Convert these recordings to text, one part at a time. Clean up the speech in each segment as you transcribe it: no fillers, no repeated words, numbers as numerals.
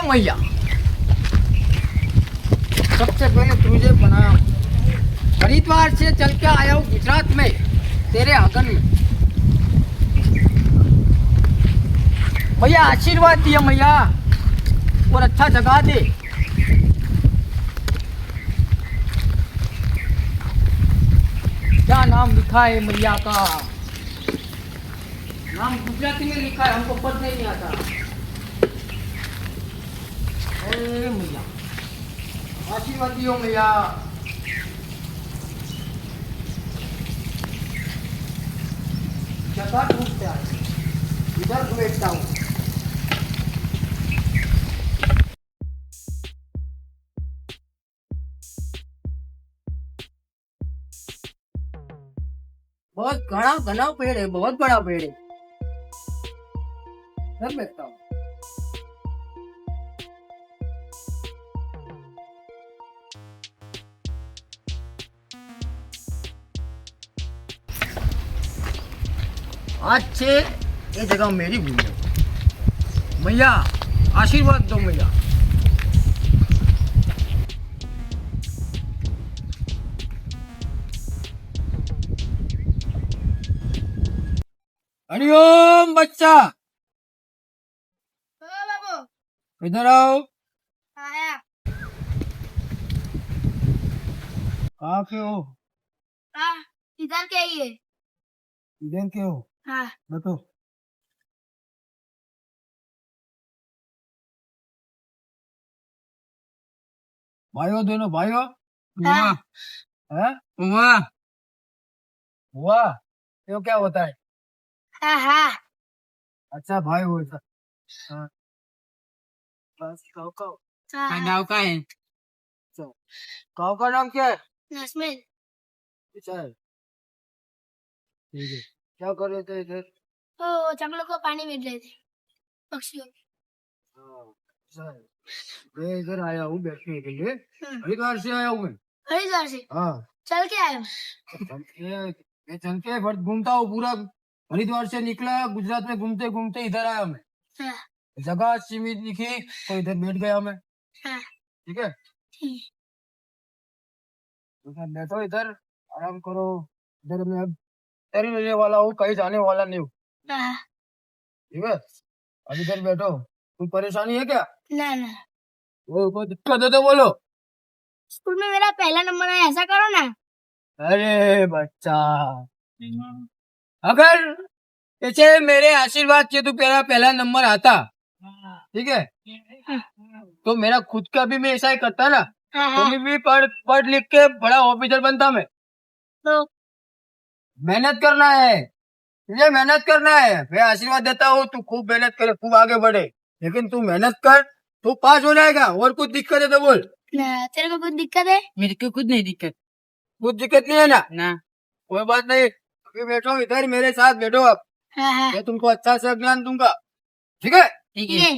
मैया, सबसे पहले तुझे बनाया हूँ। हरिद्वार से चल के आया हूँ गुजरात में, तेरे आंगन में। भैया आशीर्वाद दिया मैया, और अच्छा जगा दे। क्या नाम लिखा है मैया का? नाम गुजराती में लिखा है, हमको पढ़ने नहीं आता। अरे मैया, आशीर्वाद दियो मैया। जगह ढूंढते आए, इधर बैठता हूँ। बहुत घना घना पेड़ है, बहुत बड़ा पेड़ है। इधर बैठता हूँ। आज से ये जगह मेरी भूल है। मैया आशीर्वाद दो मैया। हरिओम बच्चा, ओ बाबू इधर आओ। आया। कहाँ के हो? हाँ, इधर क्या ही है? इधर के हो? हाँ। बैठो। भाइयों दोनों भाइयों। हाँ। है हुआ हुआ, ये क्या होता है? हाँ हाँ। अच्छा भाई हो ऐसा। हाँ, बस काऊ काऊ। हाँ। नाम का है? अच्छा, काऊ का नाम क्या है? नस्मिन। अच्छा है, ठीक है। क्या कर रहे थे इधर? तो चकलों को पानी मिल रहे थे, पक्षियों को। हाँ, अच्छा है। मैं इधर आया हूँ बैठने के लिए, हरिद्वार से आया हूँ मैं। हरिद्वार से हाँ, चल के आया हूँ। मैं चल के बट घूमता हूँ पूरा। हरिद्वार से निकला, गुजरात में घूमते घूमते इधर आया मैं। हाँ। जगह सीमित दिखी तो इधर बैठ गया मैं। हाँ। ठीक है, ठीक। तो मैं बैठो इधर, आराम करो। इधर मैं अब तैरी लेने वाला हूँ, कहीं जाने वाला नहीं हूँ। हाँ। ठीक है, अब इधर बैठो। कोई परेशानी है क्या? ना ना, वो कोई दिक्कत है तो बोलो। स्कूल में मेरा पहला नंबर आया, ऐसा करो ना। अरे बच्चा, अगर ऐसे मेरे आशीर्वाद से तू पहला पहला नंबर आता, ठीक है, तो मेरा खुद का भी मैं ऐसा ही करता ना। हाँ तो हाँ। मैं भी पढ़ लिख के बड़ा ऑफिसर बनता मैं। तो मेहनत करना है, तुझे मेहनत करना है। मैं आशीर्वाद देता हूँ, तू खूब मेहनत करे, खूब आगे बढ़े। लेकिन तू मेहनत कर, तू पास हो जाएगा। और कुछ दिक्कत है तो बोल। ना, तेरे को कुछ दिक्कत है? मेरे को कुछ नहीं दिक्कत। कुछ दिक्कत नहीं है ना? कोई बात नहीं, अभी बैठो इधर मेरे साथ बैठो आप। हाँ हाँ। मैं तुमको अच्छा से ज्ञान दूंगा, ठीक है? ठीक है।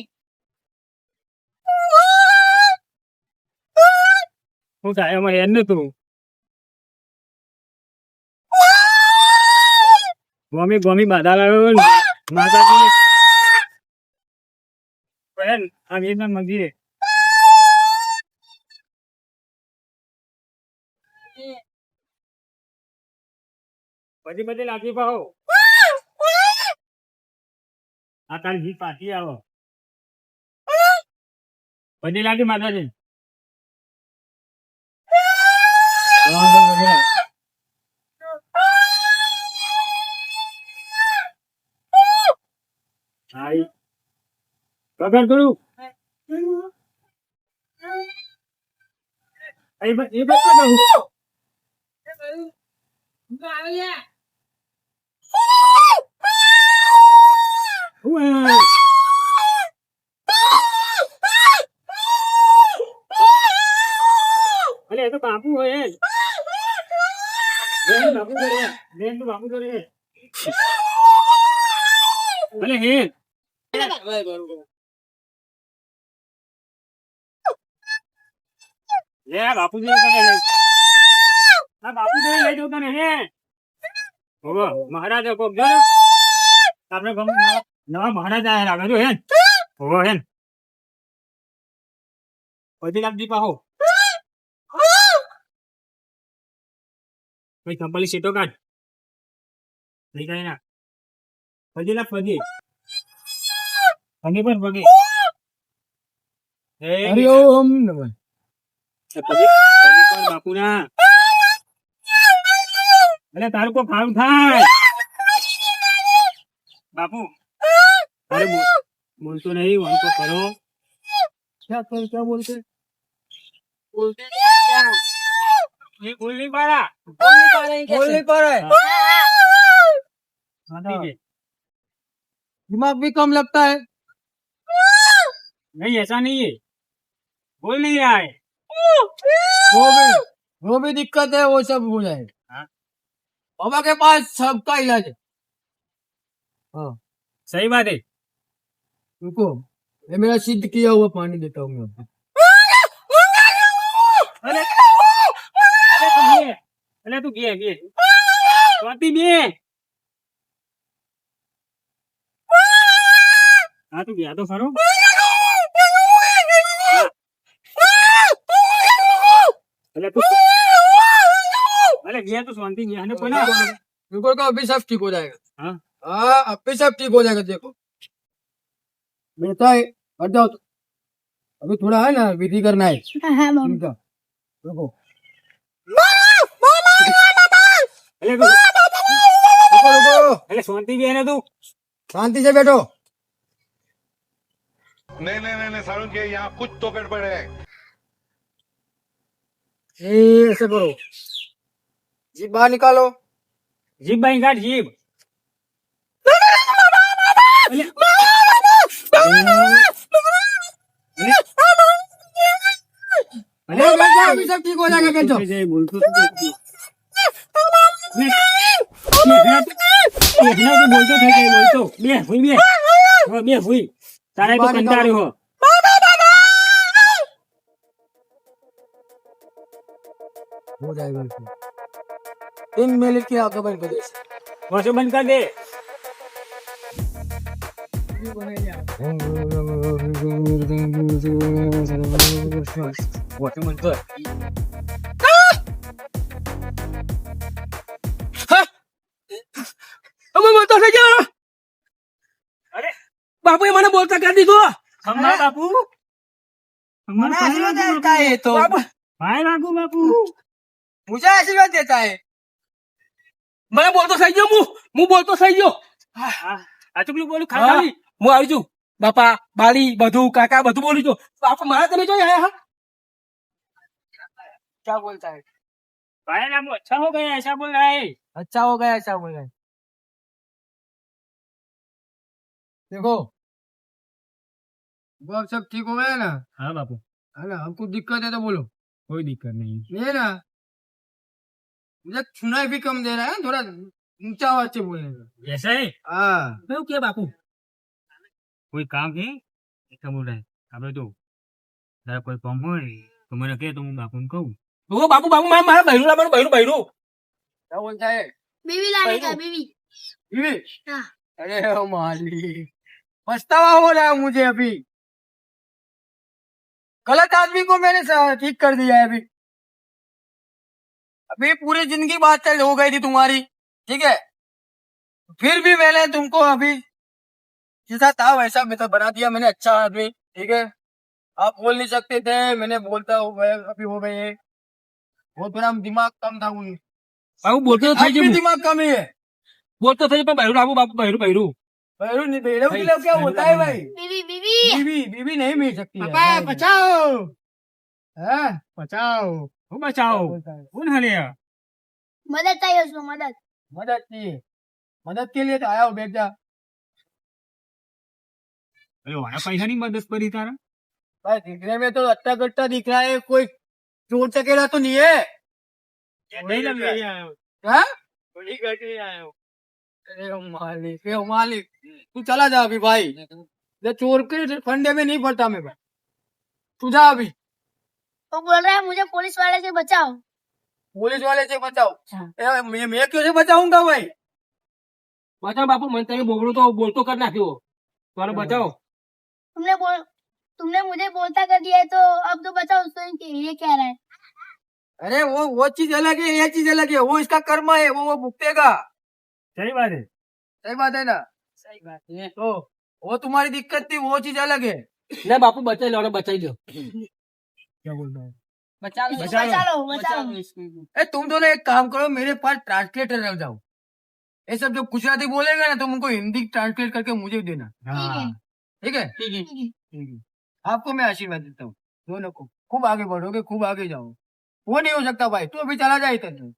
હું કાયમ એને તું ગોમી ગોમી બાધા લાવ્યો માતાજી બહેન આ વીરના મંદિરે પછી બધે લાગી પાહો આ તારી જીત પાછી આવો બધી લાગી માતાજી હાઈ પકડ કરું એ બચ્ચા કહું અરે એ તો બાપુ હોય બાપુ કરે બેન તો બાપુ કરે ભલે હે લે બાપુજી ના બાપુજી લઈ જવું તને હે મહારાજ કોક જો આપણે નવા મહારાજ આયા લાગે જો હે હે પછી લાગજી પાહો ભાઈ ચંપલી સીટો કાઢ નહીં કાંઈ ના પછી લાગ પછી પણ પગે હરિ ઓમ નમઃ. બાપુ ના અરે તારું કોઈ ફાર્મ થાય બાપુ અરે બોલતો નહીં વન તો કરો क्या बोलते बोलते ये बोल नहीं पा रहा बोल नहीं पा रहा है. शांति से। दिमाग भी कम लगता है. नहीं ऐसा नहीं है बोल नहीं रहा है वो भी दिक्कत है, वो सब हो जाएगा. हाँ। बाबा के पास सबका इलाज है. हाँ सही बात है रुको, ये मेरा सिद्ध किया हुआ पानी देता हूँ मैं आपको. अरे अरे तू गे गे स्वाति बे हाँ तू गया तो खरो अरे तू अरे गया तो शांति गया ने पना रुको रुको, अभी सब ठीक हो जाएगा. हाँ हाँ अभी सब ठीक हो जाएगा. देखो बेटा है, हट जाओ. अभी थोड़ा है ना विधि करना है. हाँ बाबू. इनका. रुको अरे रुको रुको, अरे शांति भी है ना तू शांति से बैठो. नहीं नहीं नहीं नहीं सारुण के यहाँ कुछ तो गड़बड़ है. ये ऐसे करो, जीभ बाहर निकालो. जीप भाई काट जीप अभी सब ठीक हो जाएगा. बैठो. बोलतो बोलतो बे हुई तारा तो कंटाळ्यो हो हो जाएगा. 3 मिनट की आंखें बंद कर दे. वॉशो बंद कर दे वॉशो बंद कर અમે બોલતો થઈ ગયો. અરે બાપુએ મને બોલતા કરી દીધું. खम्मा बापू મને આશીર્વાદ દેતા है तो. भाई लागू बापू मुझे आशीर्वाद देता है. મને બોલતો થઈ ગયો હું બોલતો થઈ ગયો. આ ચુકલું બોલું હા, ખાલી હું આવી છું. બાપા બાલી બધું કાકા બધું બોલી છું. બાપા મારા તમે જોઈ આયા હા? क्या बोलता है? भाई नाम अच्छा हो गया ऐसा बोल रहा है अच्छा हो गया, अच्छा हो गया. देखो वो अब सब ठीक हो गया ना. हाँ बापू है ना, हमको दिक्कत है तो बोलो. कोई दिक्कत नहीं ये ना मुझे सुनाई भी कम दे रहा है, थोड़ा ऊंचा आवाज से बोलने का. ऐसा है हाँ કેવું કે બાપુ? कोई काम है ऐसा बोल रहा है આપણે તો તારા કોઈ કામ હોય તો મને કહે તો હું બાપુને કહું ઓ બાપુ બાપુ મારા બૈરું લાવવાનું બૈરું. क्या बोलता है? बीवी लाने का भाई बीवी. बीवी? हाँ. अरे ओ माली, पछतावा हो रहा है मुझे अभी. गलत आदमी को मैंने ठीक कर दिया है अभी. अभी पूरी जिंदगी बात चल हो गई थी तुम्हारी, ठीक है. फिर भी मैंने तुमको अभी जैसा था वैसा मैं तो बना दिया मैंने. अच्छा आदमी, ठीक है. आप बोल नहीं सकते थे, मैंने बोलता हो गया, अभी हो गए. वो थोड़ा दिमाग कम था. બાપુ બોલતો તો થઈ अब भी ગયું. दिमाग कम ही है. બોલતો થઈ ગયું પણ બૈરું લાવું બાપુ બૈરું. भैरू नहीं, भैरू के लिए क्या होता है भाई? बीवी बीवी. बीवी बीवी नहीं मिल सकती है. पापा बचाओ हाँ? बचाओ वो बचाओ बोलता है. कौन हले मदद चाहिए उसको मदद. मदद चाहिए, मदद के लिए तो आया हो बेटा. अरे वाला पैसा नहीं मदद करी तारा भाई दिखने में तो अट्टा गट्टा दिख रहा है, कोई चोर चकेला तो नहीं है. नहीं लग रही है हाँ? बड़ी गाड़ी आया हूँ अरे मालिक, ए मालिक, तू चला जा अभी भाई. ये चोर के फंडे में नहीं पड़ता मैं भाई. तू जा अभी. वो बोल रहा है मुझे पुलिस वाले से बचाओ. पुलिस वाले से बचाओ. हाँ. मैं क्यों से बचाऊंगा भाई? બચાવો બાપુ મને તમે બોબડું તો બોલતો કરી નાખ્યો. તો બચાવો. तुमने बोल तुमने मुझे बोलता कर दिया है तो अब तो बताओ उसको ये क्या रहा है। अरे वो चीज अलग है, ये चीज अलग है। वो इसका कर्म है, वो भुगतेगा। सही बात है। सही बात है ना? सही बात है तो वो तुम्हारी दिक्कत थी, वो चीज अलग है। ना बापू बचाई लो, बचाई दो, क्या बोलता है? बचा लो, बचा लो, बचा लो। ए तुम दोनों एक काम करो, मेरे पास ट्रांसलेटर रह जाओ। ये सब जो गुजराती बोलेगा ना, तुम उनको हिंदी ट्रांसलेट करके मुझे देना। हाँ ठीक है? ठीक है। ठीक है। आपको मैं आशीर्वाद देता हूँ, दोनों को। खूब आगे बढ़ोगे, खूब आगे जाओ। वो नहीं हो सकता भाई, तू अभी चला जाए इधर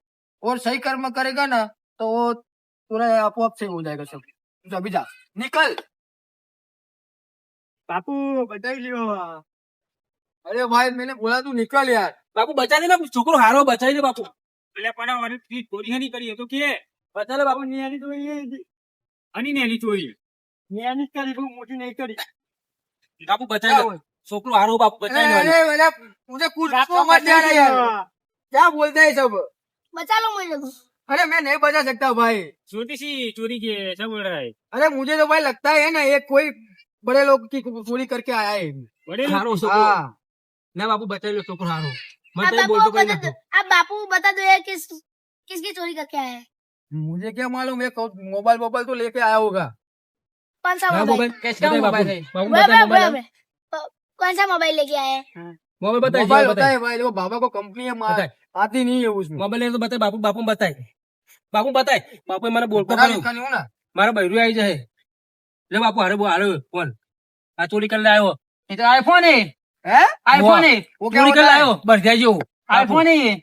और सही कर्म करेगा ना, तो वो तुरंत आपो सही हो जाएगा सब। तो अभी जा, निकल। बापू बताई लियो। अरे भाई मैंने बोला तू निकल यार। बापू बचा दे ना, छोकरो हारो बचाई दे बापू, એટલે પણ મારી ફી ચોરી નહીં કરી એ તો કે बचा ले बापू, ન્યાની ચોરી આની ન્યાની ચોરી ન્યાની જ કરી બહુ મોટી નહીં કરી बापू बचाई लो, छोकरो हारो बापू बचाई लो। अरे मेरा मुझे कुछ समझ नहीं आ रहा यार, क्या बोलते हैं सब। बचा लो मुझे तो। अरे मैं नहीं बचा सकता भाई। छोटी सी चोरी की है सब बोल रहा है अरे मुझे तो भाई लगता है ना, ये कोई बड़े लोग की चोरी करके आया है। बड़े लोग हारो छोकरो, हाँ ना बापू बचाई लो, छोकरो हारो अब मत बोल बापू तो कोई बता ना। दो, अब बापू बता दो यार किसकी चोरी करके आया है। मुझे क्या मालूम, ये मोबाइल तो लेके आया होगा। कौन सा हाँ, मोबाइल? कैसा मोबाइल है बापू, वे- बता वे- मोबाइल, वे- वे- कौन सा मोबाइल लेके आया है? मोबाइल बताइए, मोबाइल होता बताइए है भाई, देखो बाबा को कंपनी है, बताए। आती नहीं है उसमें। मोबाइल तो बताए बापू, बापू बताए, बापू बताए, बापू मैंने बोल बता लिखा नहीं हो ना। मारा बहरू आई जाए, ले बापू हारो हारो बोल, आ चोरी कर लायो, ये तो आईफोन है, है आईफोन है, वो क्या चोरी कर होता है? लायो, बढ़ जाए जो आईफोन है ये।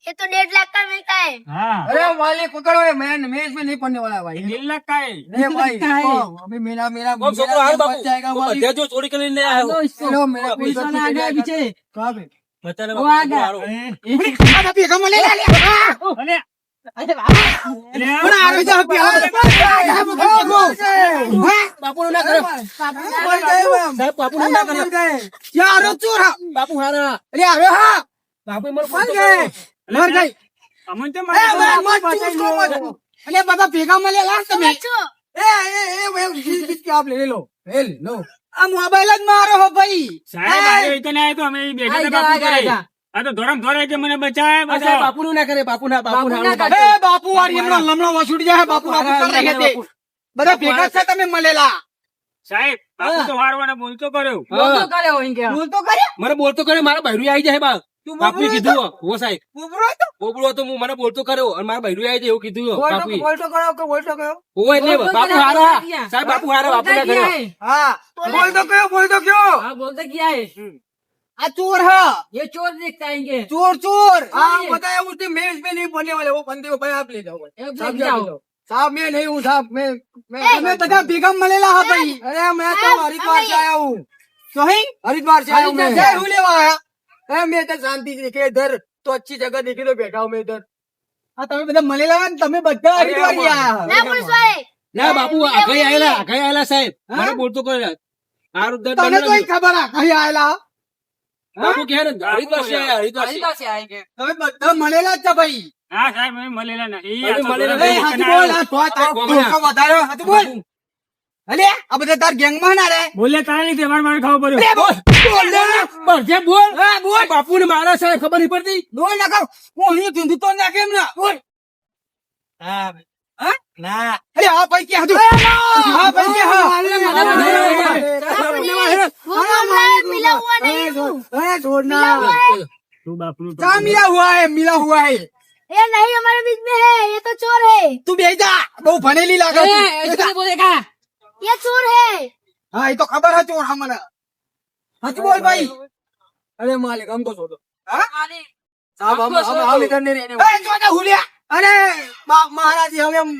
ये तो 1.5 लाख का मिलता है। हाँ अरे मालिक पकड़ो, मैं इसमें नहीं पढ़ने वाला भाई। 1 लाख का है नहीं भाई, क्या है? तो अभी मेरा मेरा कौन छोकरो हारो बच बापू, जाएगा वो मालिक। बढ़िया जो चोरी कर लेने आया हो, चलो मेरा पुलिस वाला आ गया पीछे, कहाँ पे? बता ले वो बापू, आ गया। हारो। अरे बापू ना करो, साहब बापू ना करो, बापू हारा, बापू मर मर गई। अमन तो अरे बाबा भेगा મળેલા તમે बच्चों, आप ले लो આ મોબાઈલ જ મારો હો ભાઈ, સાહેબ આયો તો ના આયો તો અમે બેઠા હતા બાપુ જોડે. આ તો ધોરમ ધોરે કે મને બચાય બચાવ બાપુ નું ના કરે, બાપુ ના, બાપુ ના, એ બાપુ વાળી એમનો લમણો વસૂડી જાય બાપુ બાપુ કરી રહે છે બધા ભેગા છે તમે મળેલા સાહેબ બાપુ તો વારવાના બોલતો કર્યો બોલ તો કરે મને બોલતો કર્યો, મારા બૈરું આવી જાય બા, તું બાપુએ કીધું હો, હો સાહેબ બોબરો તો બોબડો હતો, હું મને બોલતો કર્યો અને મારા બૈરું આવી જાય એવું કીધું હો બાપુએ, બોલ તો કયો ઓ એટલે બાપુ હારા, સાહેબ બાપુ હારા, બાપુ ના કર્યો, હા બોલ તો કયો बोलते क्या है, आ चोर है ये चोर दिखता है इनके, चोर हाँ बताया उसने मैं इसमें नहीं पढ़ने वाले वो बंदे को भाई आप ले जाओ साहब ले जाओ साहब मैं नहीं हूँ साहब मैं बता बेगम मलेला है भाई अरे मैं तो हरिद्वार से आया हूँ सही हरिद्वार से आया हूँ मैं हूँ लेवा आया अरे मैं तो शांति से देखे इधर तो अच्छी जगह देखी तो बैठा हूँ मैं इधर हाँ તમે બધા મળેલા તમે બધા હરિદ્વાર ગયા ना पुलिस वाले। ના બાપુ આઘાઈ આયેલા સાહેબ, મને બોલતો કર્યો, હારું દર તને તો ખબર આ કઈ આયેલા બાપુ કહે ને હરિદ્વાર से आया, हरिद्वार से તમે બધા મળેલા જ છે ભાઈ હા સાહેબ અમે મળેલા નથી અમે મળેલા એ હાથી બોલ આ તો ધોકો વધાર્યો હાથી બોલ અલે આ બધા તાર ગેંગ માં ના રે બોલે તારા લીધે માર ખાવો પડ્યો બોલ લે બળજે બોલ, હા બોલ બાપુ ને મારા સાહેબ ખબર નહીં પડતી, બોલ ના કર હું અહીં ધૂંધી તો ના કેમ ના બોલ હા ના અરે આ ભાઈ કે હતું હા ભાઈ કે वो मामला मिला हुआ नहीं हूँ। अरे छोड़ना તું બાપુ क्या मिला हुआ है ये नहीं हमारे बीच में है, ये तो चोर है, तू बेटा बहु भणेली लागे ये चोर है। हाँ ये तो खबर है चोर हमारा हाँ बोल भाई अरे मालिक हमको छोड़ो हाँ? साहब हम इधर नहीं रहने वाले हुलिया अरे महाराज जी हमें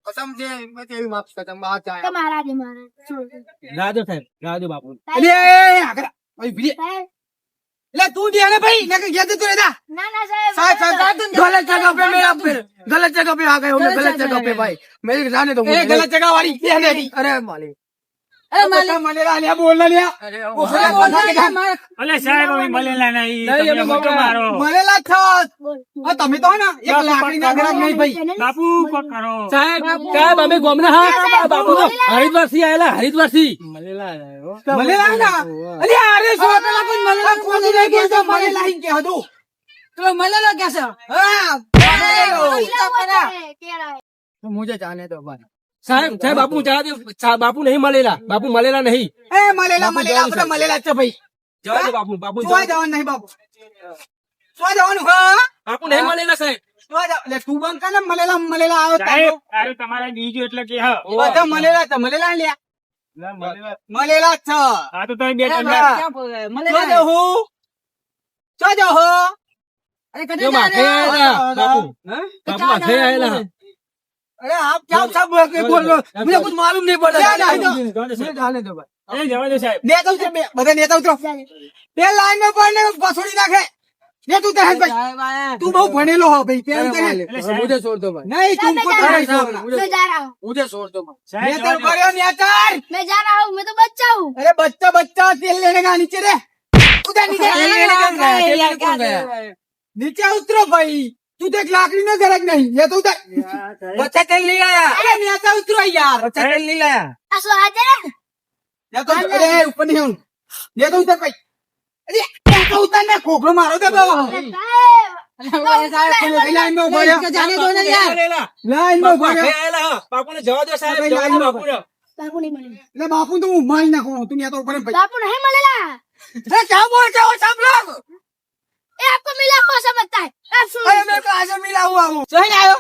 कसम से मैं तेरी माफ कसम बात तो आया महाराज है, महाराज चोर है। રાજો સાહેબ, રાજો બાપુ, अरे आगरा भाई भी साहब, ले तू दिया ना भाई ना क्या तू रहता ना ना साहब, साहब गलत जगह पे मेरा फिर गलत जगह पे आ गए हो गलत जगह पे भाई मेरी जाने दो गलत जगह वाली अरे मालिक अरे मालिक मलेला लिया बोलना लिया અલે સાહેબ અમે મળેલા નહીં તમે મોટો મારો मलेला था हाँ तभी तो है ना एक लाकड़ी ना खराब नहीं भाई બાપુ પકડો સાહેબ સાહેબ અમે ગોમના, હા બાપુ તો હરિદ્વાર થી આયેલા, હરિદ્વાર થી मलेला मलेला ना अरे अरे सो पेला कोई मलेला कोई नहीं के तो मलेला ही के हदू तो मलेला कैसा हां तो मुझे जाने दो भाई સાહેબ સાહેબ બાપુ જવા દો બાપુ નહીં મળેલા બાપુ મળેલા નહીં ए मलेला मलेला આપણે મલેલા છે ભાઈ જવા દો બાપુ બાપુ સોય જવાનું નહીં બાપુ સોય જવાનું હા બાપુ નહીં મળેલા સાહેબ સોય જાવ લે તું બંધ કર ને મલેલા મલેલા આવે સાહેબ તારે તમારા બીજું એટલે કે હા બધા મલેલા છે મલેલા લ્યા મલેલા છે આ તો તમે બે સોય જાવ હું સોય જાવ હો अरे જો માથે આયેલા બાપુ બાપુ માથે આયેલા अरे आप क्या सब बोल रहे हो मुझे कुछ मालूम नहीं पड़ रहा मुझे जाने दो भाई અરે જવા દો સાહેબ नेता उतरो બધા नेता उतरो બે લાઈન માં પડને બસોડી નાખે नेता उतर है भाई तू बहुत भणेलो हो भाई प्यार करे मुझे छोड़ दो भाई नहीं तुमको तो नहीं छोड़ना मैं जा रहा हूँ मुझे छोड़ दो भाई સાહેબ नेता જવા દો. करो नेता मैं जा रहा हूँ मैं तो बच्चा हूँ अरे बच्चा बच्चा तेल लेने का नीचे रे उधर नीचे तेल लेने का कौन गया नीचे उतरो भाई तू तो एक लाकड़ी में गरज नहीं ये तो उधर बच्चा तेल नहीं लाया अरे नेता उतरो यार बच्चा तेल नहीं लाया असो आ जा ये तो अरे ऊपर नहीं हूँ ये तो उधर भाई अरे ये तो उधर मैं खोखलो मारो दे बाबा लाइन में उभा रहो जाने दो ना यार लाइन में उभा रहो આયેલા બાપુને જવા દો સાહેબ જવા દો બાપુને बापू नहीं मिलेगा ले बापू तुम मार ना करो तुम या तो ऊपर भाई बापू नहीं मिलेगा अरे क्या बोलते हो सब लोग ये आपको मिला हुआ समझता है आप सुन अरे मेरे को आज मिला हुआ हूँ सही आयो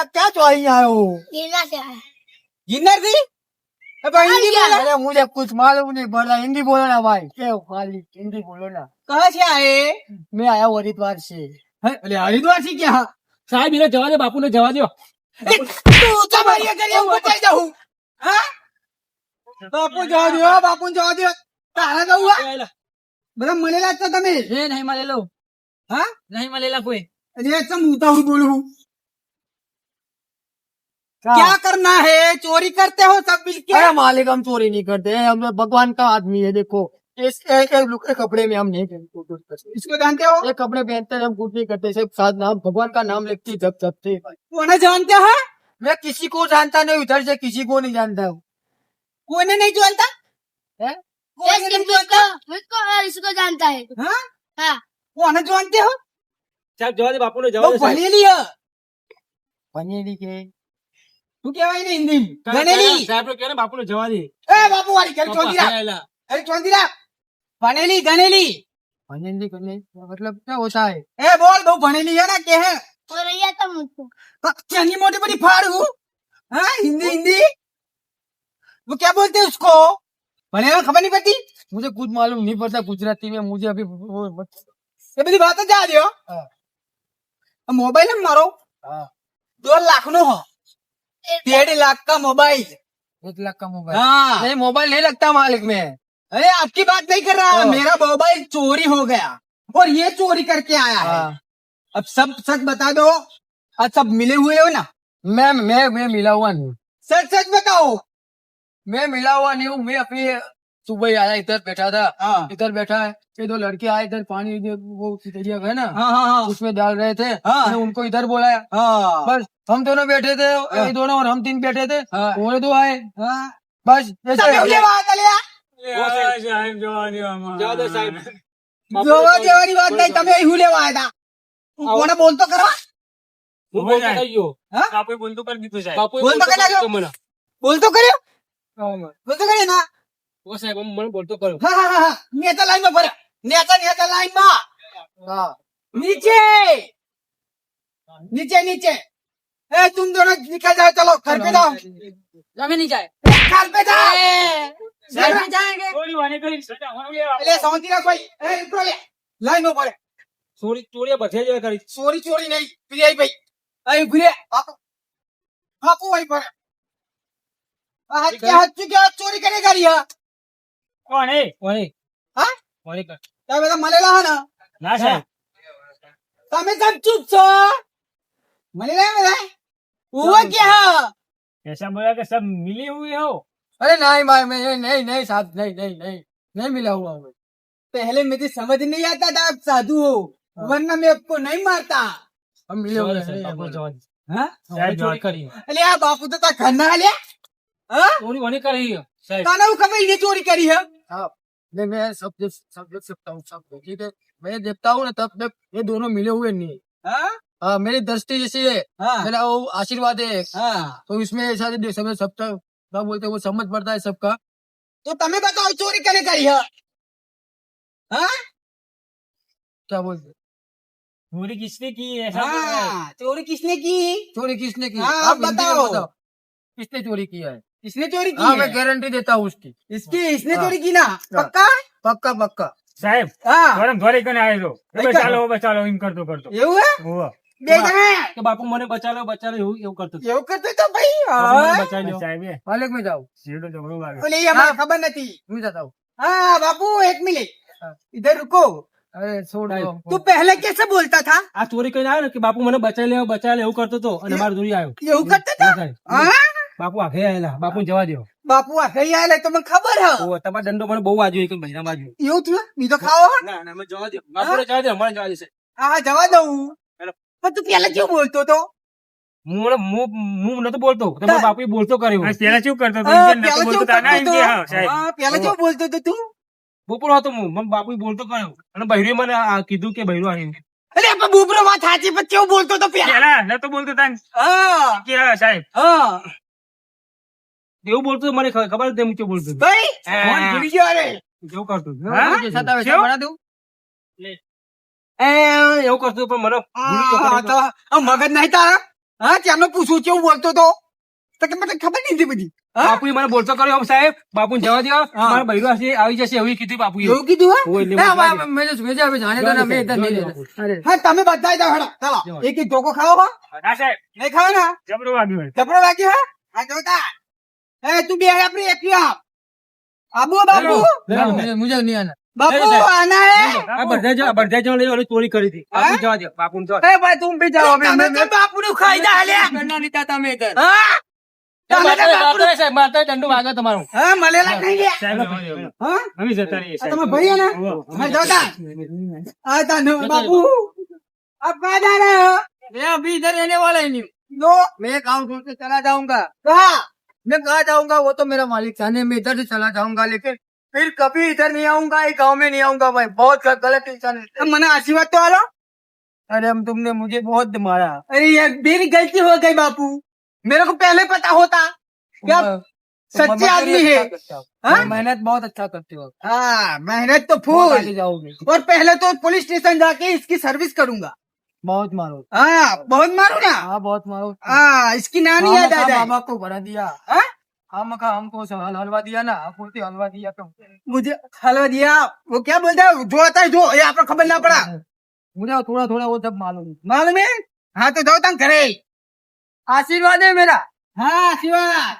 क्या चाहिए आयो गिरना से आया जिन्नर थी अब हिंदी बोला अरे मुझे कुछ मालूम नहीं पड़ा हिंदी बोलो ना भाई क्या खाली हिंदी बोलो ना कहाँ से आए मैं आया हूँ हरिद्वार से अरे हरिद्वार से क्या સાહેબ એને જવા દો બાપુને જવા દો तू तो बढ़िया करिए ऊपर चल जाऊँ हाँ बापू जवा दो बापू जवा दो तारा का हुआ આયેલા બધા મળેલા જ છો તમે એ નહીં મળેલો હા નહીં મળેલા કોઈ अरे एकदम उतावू बोलू क्या करना है चोरी करते हो सब मिलके अरे मालिक हम चोरी नहीं करते हैं हम भगवान का आदमी है देखो इस एक कपड़े में हम नहीं करते इसको जानते हो एक कपड़े पहनते हैं हम कुछ नहीं करते सिर्फ साथ नाम भगवान का नाम लिखते जब जपते कौन जानते हैं मैं किसी को जानता नहीं उधर से किसी को नहीं जानता हूँ कोई नहीं जानता है कोई नहीं जानता मुझको और इसको जानता है हाँ हाँ कौन जानते हो સાહેબ જવા દો બાપુને જવા દો સાહેબ. बनेली है बनेली के तू क्या भाई हिंदी बनेली સાહેબ ને કહો ને બાપુને જવા દે ए बापू वाली कर બાપુ चौधरी આયેલા अरे चौधरी बनेली गनेली बनेली गनेली मतलब क्या होता है ए बोल दो बनेली है ना क्या है और ये तो मुझको चंगी मोटी बड़ी फाड़ हूँ हाँ हिंदी हिंदी वो क्या बोलते हैं उसको बनेला खबर नहीं पड़ती मुझे कुछ मालूम नहीं पड़ता गुजराती में मुझे अभी ये बड़ी बात जा रही हो मोबाइल है मारो 2 लाख नो हो 1.5 लाख का मोबाइल 1 लाख का मोबाइल हाँ नहीं मोबाइल नहीं लगता मालिक में अरे आपकी बात नहीं कर रहा मेरा मोबाइल चोरी हो गया और ये चोरी करके आया है अब सब सच बता दो अब सब मिले हुए हो ना मैं मिला हुआ नहीं सच सच बताओ मैं मिला हुआ नहीं हूँ मैं अभी सुबह ही आया इधर बैठा था इधर बैठा है ये 2 लड़के आए इधर पानी वो दरिया है ना उसमें डाल रहे थे मैंने उनको इधर बुलाया बस हम दोनों बैठे थे ये दोनों और हम 3 बैठे थे वो 2 आए बस સાહેબ જવા દો આમાં. જવા દો સાહેબ જોવા જેવાની વાત નહીં તમે અહીં લેવા આવ્યા હતા કોને બોલતો કરવા હું બોલતો થઈ ગયો બાપુએ બોલતું કરી દીધું સાહેબ બાપુએ બોલતો બોલતો કરી નાખ્યો? કર્યો મને બોલતો કર્યો બોલતો કર્યો ના ઓ સાહેબ મને બોલતો કર્યો હા નેતા લાઈન માં ભર્યા નેતા લાઈન માં नीचे नीचे नीचे ए तुम दोनों निकल जाओ चलो घर पे जाओ જમી નહીં જાય घर पे जाओ घर पे जाएंगे ચોરી વાને કરી સટા હું લેવા ले सोंती ना कोई ए ऊपर ले लाइन में पड़े ચોરી ચોરીએ બધે જ કરી चोरी चोरी नहीं प्रिया भाई अरे घुरे आपको वही पर आज क्या चोरी करेगा रिया કોણ હે ઓય हाँ ઓય કર क्या बेटा मलेला है ना ના સાહેબ તમે सब चुप छो मलेला में है हुआ क्या ऐसा बोला कि सब मिली हुई हो अरे नहीं भाई मैं नहीं साहब नहीं मिला हुआ हूँ पहले मुझे समझ नहीं आता था आप साधु हो वरना मैं आपको नहीं मारता हम मिले हुए हैं બાપુ જવા દે हाँ? સાહેબ ચોરી કરી अरे यार बापू तो घर ना लिया हाँ? ચોરી વાને કરી સાહેબ ताना वो कभी ये चोरी करी है हाँ मैं सब देख सकता हूँ सब ठीक है मैं देखता हूँ ना तब ये दोनों मिले हुए नहीं हाँ हाँ मेरी दृष्टि जैसी है हाँ मेरा वो आशीर्वाद है हाँ तो इसमें ऐसा समय सब तक क्या बोलते हैं, वो समझ पड़ता है सबका तो तमें बताओ चोरी करे करी है हाँ क्या बोलते चोरी किसने की ऐसा बोल रहा है। हाँ चोरी किसने की हाँ, आप बताओ। हिंदी में बताओ किसने चोरी किया है इसने चोरी की हाँ है मैं गारंटी देता हूँ उसकी इसकी इसने हाँ। चोरी की ना पक्का पक्का पक्का સાહેબ हाँ ગરમ ધોરી કરીને આવેલો નહીં બચાલો એમ કરતો એવું હે હોવે. બે જણા કે બાપુ મને બચાલો એવું એવું કરતો હતો. એવું કરતો તો ભાઈ બાપુ મને હા બચાવી લો. સાહેબે मालिक में जाओ શેરડો ઝઘડો લાગે बोले ये हमें खबर नहीं मैं जाता हूँ हाँ बाबू एक मिनट हाँ। इधर रुको अरे छोड़ दो हमको। तू पहले कैसे बोलता था આ ચોરી કરીને આવ્યો ને કે બાપુ મને બચાવી લે એવું કરતો હતો અને મારા જોડી આવ્યો. એવું કરता था હા, સાહેબ. हाँ બાપુ આઘે આયેલા બાપુ જવા દો. बापू आ गई आले तो मैं खबर है ઓ તમારો દંડો મને બહુ વાગ્યો એક મહિના વાગ્યો. એવું થયું બીજો ખાવો ના ના મને જવા દો. બાપુને જવા દો મને જવા દેશે. હા જવા દઉં હેલો. પણ તું પેલા કેવું બોલતો તો હું નતો બોલતો તમારા બાપુએ બોલતો કર્યો. પેલા શું કરતો હતો હા, એમ કે નતો પેલા બોલતો શું તાના એમ કરતો કે હતો? હા સાહેબ હા પેલા કેવું બોલતો તો તું બપોર હતો હું મને બાપુએ બોલતો કર્યો અને બૈરીએ મને આ કીધું કે બૈરો આવ્યો. અરે પણ બુબરો વાત સાચી પણ કેવું બોલતો તો પેલા પેલા નતો બોલતો તાન હા કે હા સાહેબ હા એવું બોલતો તો મને ખબર જ હું કેવું બોલતો હતો. ભાઈ હા. ફોન ભૂલી ગયો અરે એવું કરતો હતો. હા? जैसा था वैसा क्यों? बना दूं એવું કરતો હતો પણ મને ભૂલી તો હા, ખરી. તો આ મગજ નહીં તારા હા ત્યાંનો પૂછું કેવું બોલતો તો તો કે મને ખબર નહીં હતી બધી હા? બાપુએ મને બોલતો કર્યો "હમ સાહેબ બાપુ જવા દો મારા બૈરો આવી જશે એવું કીધું બાપુએ. એવું કીધું હા? ઓય, એટલે ना, મને मुझे अभी जाने दो ना मैं इधर नहीं जल्दी रहना अरे હા તમે બધા જાઓ હેડો ચાલો એક એક ધોકો ખાઓ હા ના સાહેબ નહીં ખાઓ ના જબરો વાગ્યો હોય. જબરો વાગ્યો હા હા જોતા એ તું બે આપણી એક આપ આબુ બાબુ मुझे नहीं आना બાબુ નહીં, સાહેબ. આના હે આ બધા જણ લઈ ઓલી ચોરી કરી હતી. બાપુ જવા દો બાપુ જવા દો. ए भाई तुम भी जाओ अभी તમે તો બાપુનું ખાઈ જા લે करना नहीं चाहता मैं इधर હા તમે તો બાપુનું સાહેબ મારતા દંડો વાગે તમારો. હા મળેલા નહીં લે સાહેબ જવા દો. હા અમે જતા રહીએ આ સાહેબ. તમે ભાઈ હે ને હોવે. હા જોતા આ તાનો બાપુ अब कहाँ जा रहे हो मैं अभी इधर रहने वाला ही नहीं नो मैं काम छोड़ के चला जाऊंगा कहा मैं कहाँ जाऊंगा वो तो मेरा मालिक जाने मैं इधर से चला जाऊंगा लेकिन फिर कभी इधर नहीं आऊंगा ये गांव में नहीं आऊंगा भाई बहुत गलत इंसान है अब मना आशीर्वाद तो आलो अरे हम तुमने मुझे बहुत मारा अरे यार मेरी गलती हो गई बापू मेरे को पहले पता होता क्या सच्चे आदमी है हाँ? मेहनत बहुत अच्छा करते हो हाँ मेहनत तो बहुत फूल आगे जाओगे और पहले तो पुलिस स्टेशन जाके इसकी सर्विस करूंगा बहुत मारो हाँ बहुत मारू ना हाँ बहुत मारो हाँ इसकी नानी याद आ जाए बाबा को बना दिया हाँ? हमको हलवा दिया ना बोलते हलवा दिया तुम मुझे हलवा दिया वो क्या बोलता है जो आता है जो ये आपको खबर ना पड़ा मुझे थोड़ा थोड़ा वो सब मालूम है। मालूम है हाँ तो जाओ तंग करे आशीर्वाद है मेरा हाँ आशीर्वाद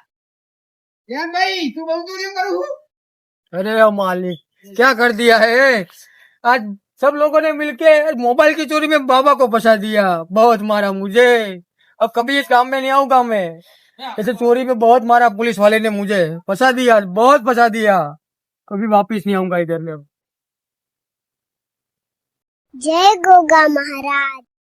यार भाई तू बहुत दूर करू अरे मालिक क्या कर दिया है आज सब लोगों ने मिलके मोबाइल की चोरी में बाबा को फंसा दिया बहुत मारा मुझे अब कभी इस काम में नहीं आऊंगा मैं ऐसे चोरी में बहुत मारा पुलिस वाले ने मुझे फंसा दिया बहुत फंसा दिया कभी वापिस नहीं आऊंगा इधर में जय गोगा महाराज।